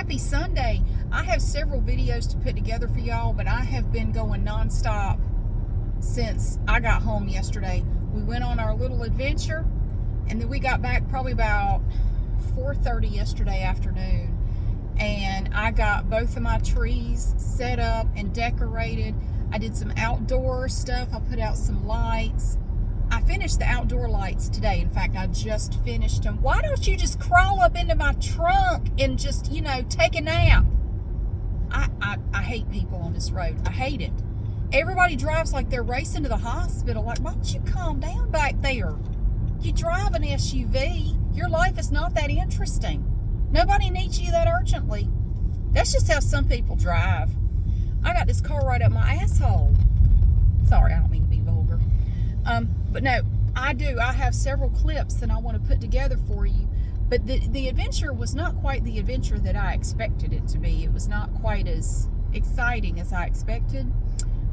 Happy Sunday. I have several videos to put together for y'all, but I have been going nonstop since I got home yesterday. We went on our little adventure, and then we got back probably about 4:30 yesterday afternoon, and I got both of my trees set up and decorated. I did some outdoor stuff. I put out some lights. I finished the outdoor lights today. In fact, I just finished them. Why don't you just crawl up into my trunk and just, take a nap? I hate people on this road. I hate it. Everybody drives like they're racing to the hospital. Like, why don't you calm down back there? You drive an SUV. Your life is not that interesting. Nobody needs you that urgently. That's just how some people drive. I got this car right up my asshole. Sorry, I don't mean to be vulgar. But no, I do. I have several clips that I want to put together for you. But the adventure was not quite the adventure that I expected it to be. It was not quite as exciting as I expected.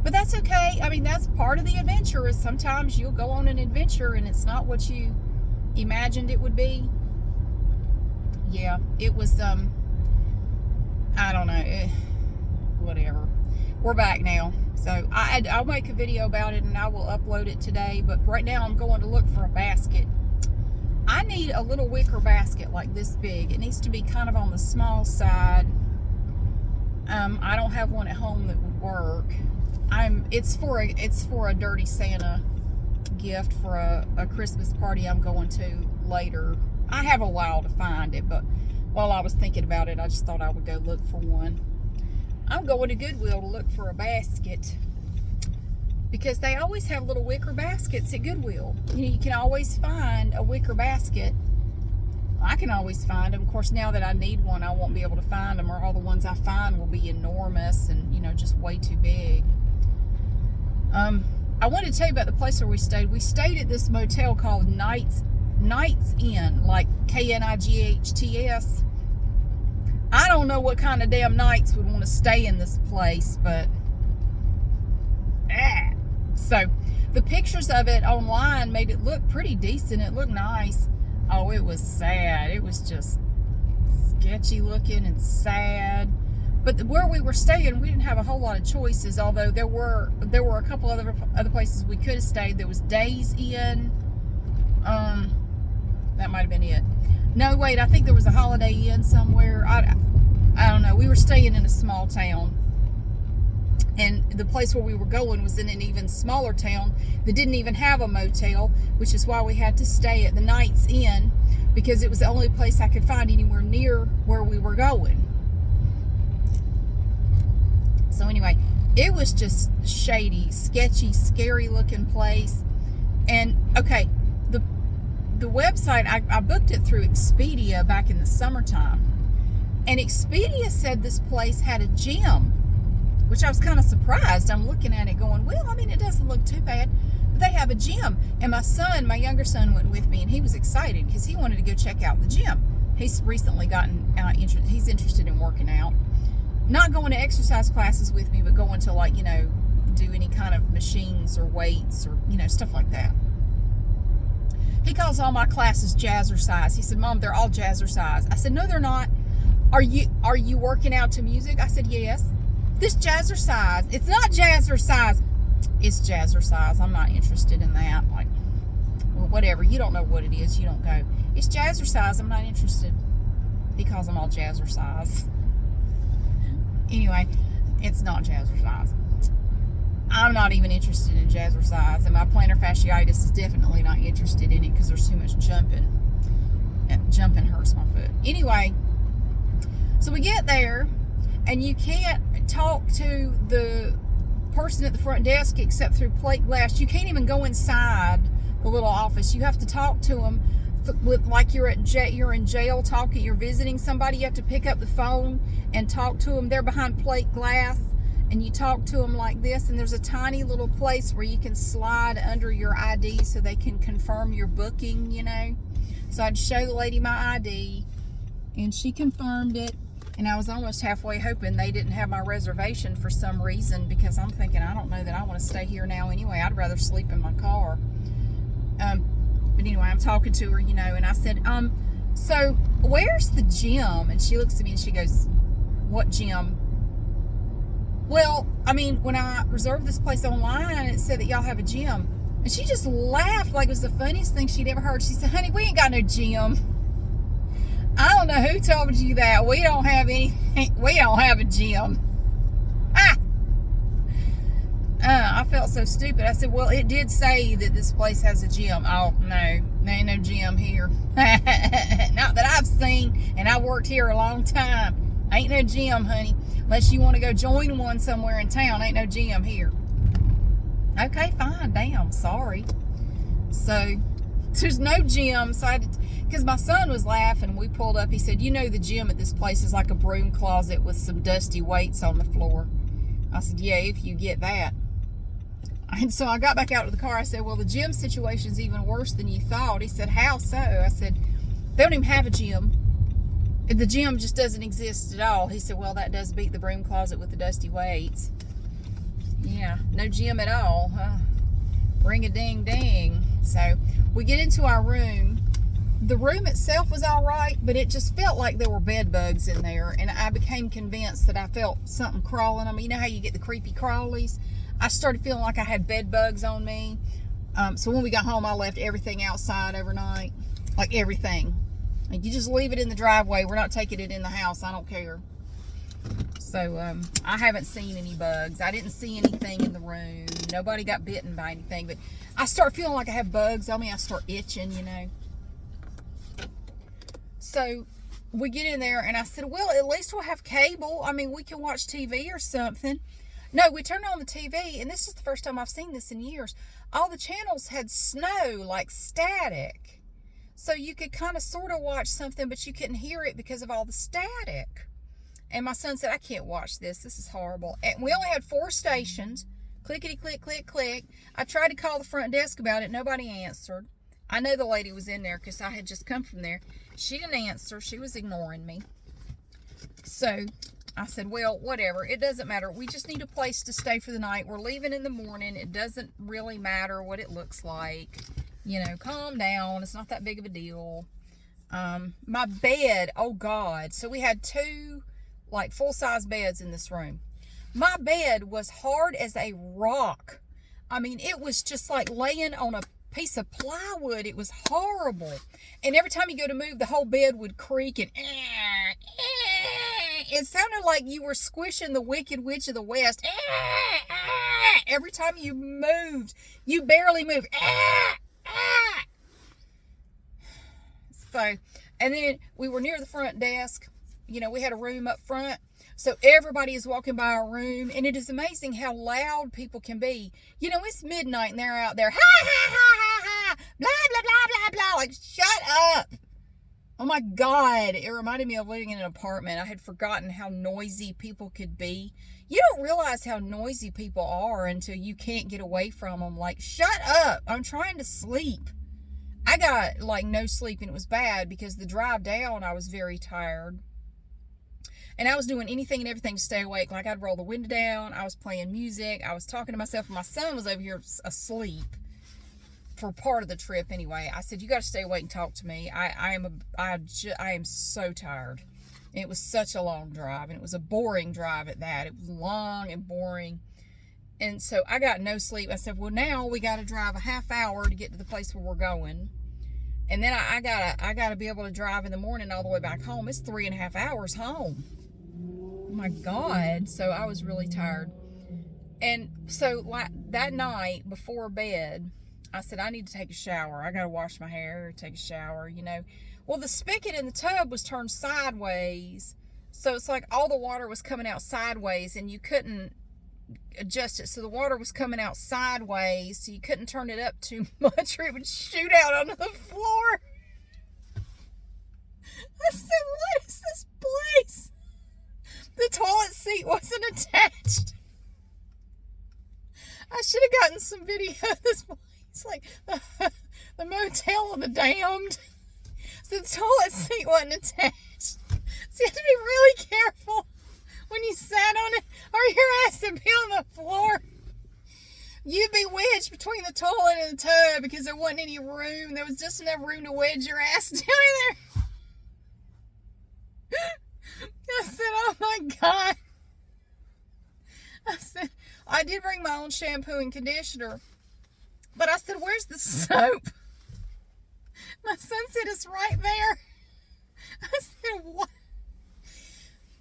But that's okay. I mean, that's part of the adventure, is sometimes you'll go on an adventure and it's not what you imagined it would be. Yeah, it was, I don't know, whatever. We're back now. So I'll make a video about it and I will upload it today. But right now I'm going to look for a basket. I need a little wicker basket like this big. It needs to be kind of on the small side. I don't have one at home that would work. It's for a Dirty Santa gift for a Christmas party I'm going to later. I have a while to find it, but while I was thinking about it, I just thought I would go look for one. I'm going to Goodwill to look for a basket because they always have little wicker baskets at Goodwill. You can always find a wicker basket. I can always find them. Of course, now that I need one, I won't be able to find them, or all the ones I find will be enormous and, just way too big. I wanted to tell you about the place where we stayed. We stayed at this motel called Knights Inn, like Knights. I don't know what kind of damn knights would want to stay in this place, but so the pictures of it online made it look pretty decent. It looked nice. Oh, it was sad. It was just sketchy looking and sad. But where we were staying, we didn't have a whole lot of choices, although there were a couple other places we could have stayed. There was Days Inn. That might have been it. No, wait, I think there was a Holiday Inn somewhere. I don't know. We were staying in a small town. And the place where we were going was in an even smaller town that didn't even have a motel, which is why we had to stay at the Knights Inn, because it was the only place I could find anywhere near where we were going. So anyway, it was just shady, sketchy, scary looking place. And okay, the website, I booked it through Expedia back in the summertime. And Expedia said this place had a gym, which I was kind of surprised. I'm looking at it going, well, I mean, it doesn't look too bad. But they have a gym. And my younger son went with me, and he was excited because he wanted to go check out the gym. He's recently gotten he's interested in working out. Not going to exercise classes with me, but going to do any kind of machines or weights or, stuff like that. He calls all my classes jazzercise. He said, Mom, they're all jazzercise. I said, no, they're not. Are you working out to music? I said, yes. This jazzercise. It's not jazzercise. It's jazzercise. I'm not interested in that. Like, well, whatever. You don't know what it is. You don't go. It's jazzercise. I'm not interested. He calls them all jazzercise. Anyway, it's not jazzercise. I'm not even interested in jazzercise, and my plantar fasciitis is definitely not interested in it because there's too much jumping. And jumping hurts my foot. Anyway, so we get there, and you can't talk to the person at the front desk except through plate glass. You can't even go inside the little office. You have to talk to them like you're in jail talking. You're visiting somebody. You have to pick up the phone and talk to them. They're behind plate glass. And you talk to them like this, and there's a tiny little place where you can slide under your ID so they can confirm your booking, So I'd show the lady my ID, and she confirmed it, and I was almost halfway hoping they didn't have my reservation for some reason, because I'm thinking, I don't know that I want to stay here now anyway. I'd rather sleep in my car. But anyway, I'm talking to her, and I said, so where's the gym? And she looks at me and she goes, What gym? Well, I mean, when I reserved this place online, it said that y'all have a gym. And she just laughed like it was the funniest thing she'd ever heard. She said, honey, we ain't got no gym. I don't know who told you that. We don't have anything. We don't have a gym. I felt so stupid. I said, well, it did say that this place has a gym. Oh, no. There ain't no gym here. Not that I've seen, and I worked here a long time. Ain't no gym, honey. Unless you want to go join one somewhere in town, ain't no gym here. Okay, fine. Damn, sorry. So, there's no gym. So because my son was laughing, we pulled up. He said, you know, the gym at this place is like a broom closet with some dusty weights on the floor. I said, yeah, if you get that. And so I got back out to the car. I said, well, the gym situation's even worse than you thought. He said, how so? I said, they don't even have a gym. The gym just doesn't exist at all. He said, well, that does beat the broom closet with the dusty weights. Yeah, no gym at all, huh? Ring a ding ding. So we get into our room. The room itself was all right, but it just felt like there were bed bugs in there. And I became convinced that I felt something crawling on me. You know how you get the creepy crawlies? I started feeling like I had bed bugs on me. So when we got home, I left everything outside overnight. Like everything. Like you just leave it in the driveway. We're not taking it in the house. I don't care. So I haven't seen any bugs. I didn't see anything in the room. Nobody got bitten by anything. But I start feeling like I have bugs on me. I start itching, you know. So we get in there and I said, well, at least we'll have cable. I mean, we can watch TV or something. No, we turned on the TV, and this is the first time I've seen this in years. All the channels had snow, like static. So you could kind of sort of watch something, but you couldn't hear it because of all the static. And my son said, I can't watch this. This is horrible. And we only had 4 stations. Clickety, click, click, click. I tried to call the front desk about it. Nobody answered. I know the lady was in there because I had just come from there. She didn't answer. She was ignoring me. So I said, well, whatever. It doesn't matter. We just need a place to stay for the night. We're leaving in the morning. It doesn't really matter what it looks like. You know, calm down. It's not that big of a deal. My bed, oh God. So we had 2, like, full-size beds in this room. My bed was hard as a rock. I mean, it was just like laying on a piece of plywood. It was horrible. And every time you go to move, the whole bed would creak and it sounded like you were squishing the Wicked Witch of the West. Every time you moved, you barely moved. So, and then we were near the front desk. You know, we had a room up front. So everybody is walking by our room, and it is amazing how loud people can be. You know, it's midnight and they're out there, ha, ha, ha, ha, ha, blah, blah, blah, blah, blah. Like, shut up. Oh my God. It reminded me of living in an apartment. I had forgotten how noisy people could be. You don't realize how noisy people are until you can't get away from them. Like, shut up. I'm trying to sleep. I got, like, no sleep, and it was bad because the drive down, I was very tired. And I was doing anything and everything to stay awake. Like, I'd roll the window down. I was playing music. I was talking to myself. And my son was over here asleep for part of the trip anyway. I said, you got to stay awake and talk to me. I am so tired. And it was such a long drive. And it was a boring drive at that. It was long and boring. And so I got no sleep. I said, well, now we got to drive a half hour to get to the place where we're going. And then I gotta be able to drive in the morning all the way back home. It's 3.5 hours home. Oh my God. So I was really tired. And so like that night before bed, I said, I need to take a shower. I got to wash my hair, take a shower, you know. Well, the spigot in the tub was turned sideways. So it's like all the water was coming out sideways and you couldn't adjust it. So the water was coming out sideways. So you couldn't turn it up too much or it would shoot out onto the floor. I said, what is this place? The toilet seat wasn't attached. I should have gotten some video of this place. Like the motel of the damned. So the toilet seat wasn't attached. So you have to be really careful when you sat on it or your ass would be on the floor. You'd be wedged between the toilet and the tub because there wasn't any room. There was just enough room to wedge your ass down in there. I said, oh my my God. I said, I did bring my own shampoo and conditioner. But I said, where's the soap? My son said, it's right there. I said, what?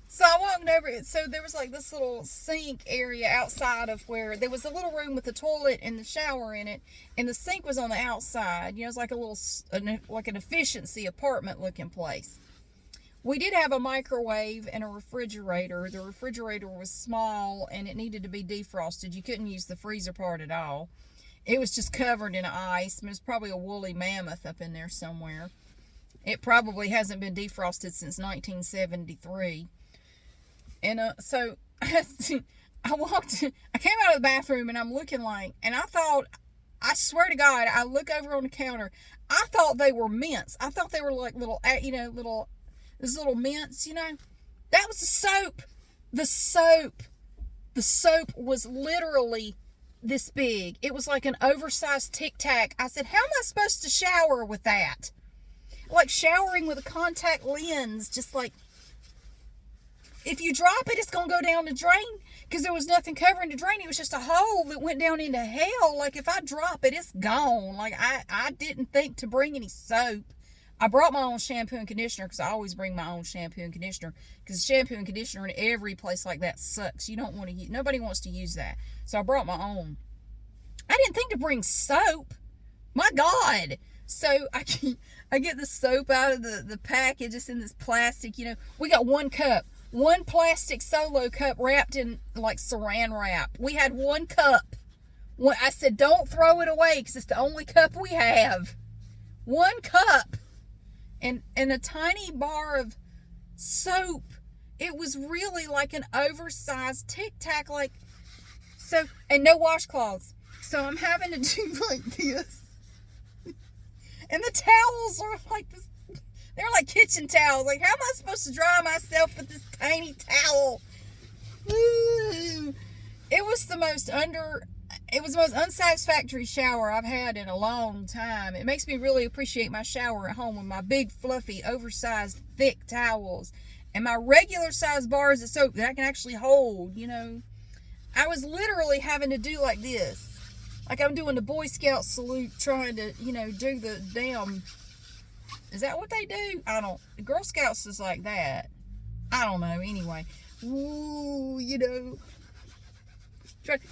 So I walked over it. So there was like this little sink area outside of where there was a little room with the toilet and the shower in it. And the sink was on the outside. You know, it's like a little, like an efficiency apartment looking place. We did have a microwave and a refrigerator. The refrigerator was small and it needed to be defrosted. You couldn't use the freezer part at all. It was just covered in ice. There's probably a woolly mammoth up in there somewhere. It probably hasn't been defrosted since 1973. And so I came out of the bathroom and I'm looking like, and I thought, I swear to God, I look over on the counter. I thought they were mints. I thought they were like little, those little mints, That was the soap. The soap was literally this big. It was like an oversized Tic Tac. I said, how am I supposed to shower with that? Like showering with a contact lens, just like, if you drop it, it's going to go down the drain, because there was nothing covering the drain. It was just a hole that went down into hell. Like, if I drop it, it's gone. Like, I didn't think to bring any soap. I brought my own shampoo and conditioner, because I always bring my own shampoo and conditioner, because shampoo and conditioner in every place like that sucks. You don't want to use, nobody wants to use that. So I brought my own. I didn't think to bring soap. My God. So I get the soap out of the package. It's in this plastic, We got one cup. One plastic Solo cup wrapped in like saran wrap. We had one cup. I said, don't throw it away, because it's the only cup we have. One cup. And a tiny bar of soap. It was really like an oversized Tic Tac, like, so, and no washcloths. So I'm having to do like this. And the towels are like this. They're like kitchen towels. Like, how am I supposed to dry myself with this tiny towel? Ooh. It was the most unsatisfactory shower I've had in a long time. It makes me really appreciate my shower at home with my big, fluffy, oversized, thick towels and my regular size bars of soap that I can actually hold, I was literally having to do like this. Like I'm doing the Boy Scout salute, trying to, do the damn... Is that what they do? Girl Scouts is like that. I don't know. Anyway. Ooh,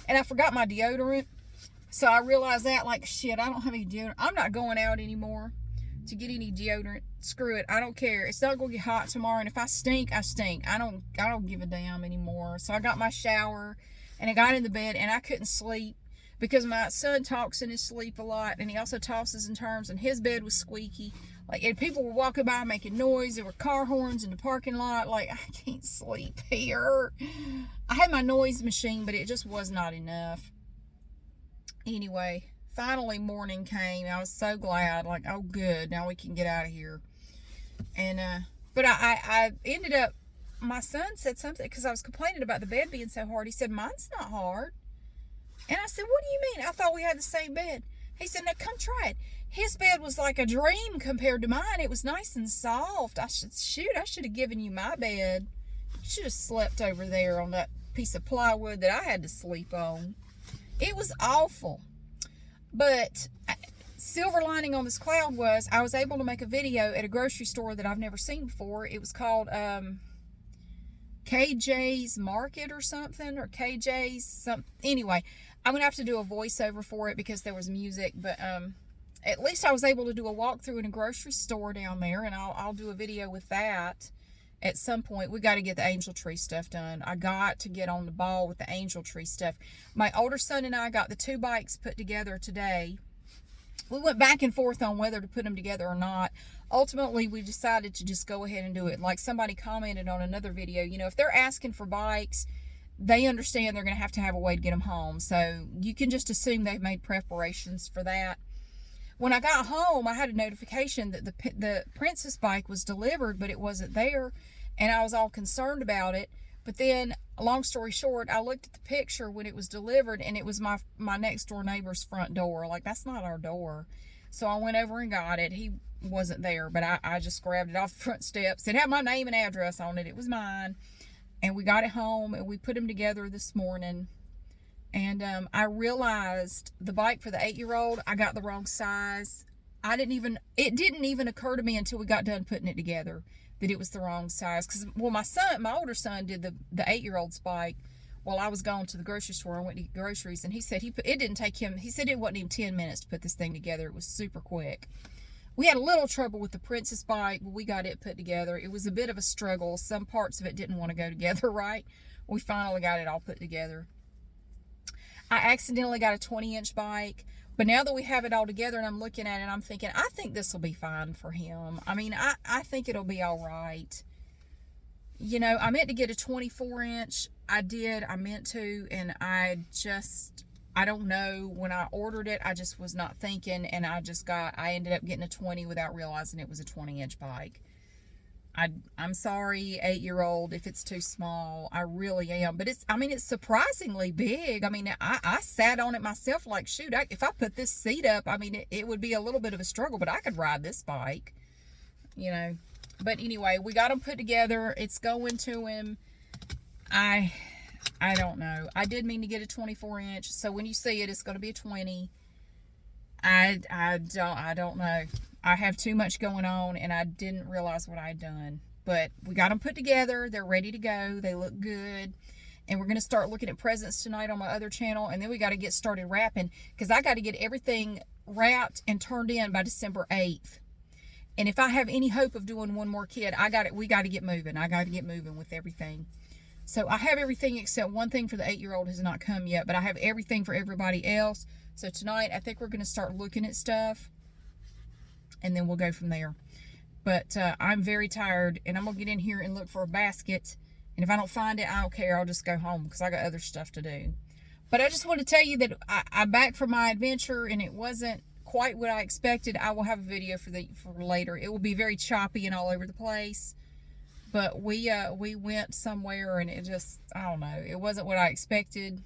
And I forgot my deodorant. So I realized that, like, shit, I don't have any deodorant. I'm not going out anymore to get any deodorant. Screw it. I don't care. It's not going to get hot tomorrow. And if I stink, I stink. I don't give a damn anymore. So I got my shower and I got in the bed and I couldn't sleep, because my son talks in his sleep a lot, and he also tosses and turns, and his bed was squeaky. Like, and people were walking by making noise. There were car horns in the parking lot. Like, I can't sleep here. I had my noise machine, but it just was not enough. Anyway, finally morning came. I was so glad. Like, oh, good. Now we can get out of here. And, but I ended up, my son said something, because I was complaining about the bed being so hard. He said, mine's not hard. And I said, what do you mean? I thought we had the same bed. He said, no, come try it. His bed was like a dream compared to mine. It was nice and soft. I should have given you my bed. You should have slept over there on that piece of plywood that I had to sleep on. It was awful. But silver lining on this cloud was I was able to make a video at a grocery store that I've never seen before. It was called KJ's Market or something, or KJ's something. Anyway, I'm going to have to do a voiceover for it because there was music, but at least I was able to do a walkthrough in a grocery store down there, and I'll do a video with that at some point. We got to get the angel tree stuff done. I got to get on the ball with the angel tree stuff. My older son and I got the 2 bikes put together today. We went back and forth on whether to put them together or not. Ultimately, we decided to just go ahead and do it. Like somebody commented on another video, if they're asking for bikes, they understand they're going to have a way to get them home. So you can just assume they've made preparations for that. When I got home, I had a notification that the Princess bike was delivered, but it wasn't there. And I was all concerned about it. But then, long story short, I looked at the picture when it was delivered, and it was my next door neighbor's front door. Like, that's not our door. So I went over and got it. He wasn't there, but I just grabbed it off the front steps. It had my name and address on it. It was mine. and we got it home and we put them together this morning. And I realized the bike for the 8-year-old, I got the wrong size. It didn't even occur to me until we got done putting it together that it was the wrong size. Because, well, my older son did the 8-year-old's bike while I was going to the grocery store. I went to get groceries, and he said it didn't take him, he said it wasn't even 10 minutes to put this thing together. It was super quick. We had a little trouble with the Princess bike, but we got it put together. It was a bit of a struggle. Some parts of it didn't want to go together right. We finally got it all put together. I accidentally got a 20-inch bike, but now that we have it all together and I'm looking at it, I'm thinking, I think this will be fine for him. I mean, I think it'll be all right. You know, I meant to get a 24-inch. I meant to, and I don't know, when I ordered it, I just was not thinking, and I ended up getting a 20 without realizing it was a 20-inch bike. I'm sorry, 8-year-old, if it's too small. I really am. But it's surprisingly big. I mean, I sat on it myself like, shoot, if I put this seat up, I mean, it would be a little bit of a struggle, but I could ride this bike, you know. But anyway, we got them put together. It's going to him. I don't know. I did mean to get a 24-inch, so when you see it, it's going to be a 20. I don't know. I have too much going on, and I didn't realize what I had done. But we got them put together. They're ready to go. They look good. And we're going to start looking at presents tonight on my other channel. And then we got to get started wrapping, because I got to get everything wrapped and turned in by December 8th. And if I have any hope of doing one more kid, we got to get moving. I got to get moving with everything. So I have everything except one thing for the 8-year-old has not come yet, but I have everything for everybody else. So tonight, I think we're going to start looking at stuff, and then we'll go from there. But I'm very tired, and I'm going to get in here and look for a basket. And if I don't find it, I don't care. I'll just go home because I got other stuff to do. But I just want to tell you that I'm back from my adventure, and it wasn't quite what I expected. I will have a video for later. It will be very choppy and all over the place. But we went somewhere, and it just, I don't know, it wasn't what I expected.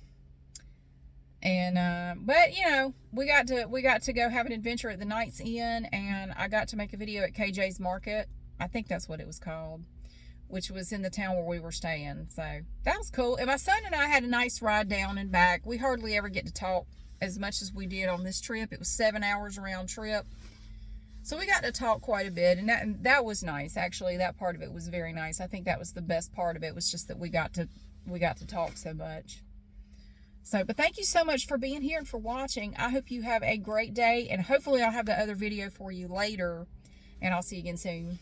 And but you know, we got to go have an adventure at the Knight's Inn, and I got to make a video at KJ's Market. I think that's what it was called, which was in the town where we were staying. So that was cool. And my son and I had a nice ride down and back. We hardly ever get to talk as much as we did on this trip. It was 7 hours round trip. So we got to talk quite a bit, and that was nice. Actually, that part of it was very nice. I think that was the best part of it, was just that we got to talk so much. So, but thank you so much for being here and for watching. I hope you have a great day, and hopefully I'll have the other video for you later, and I'll see you again soon.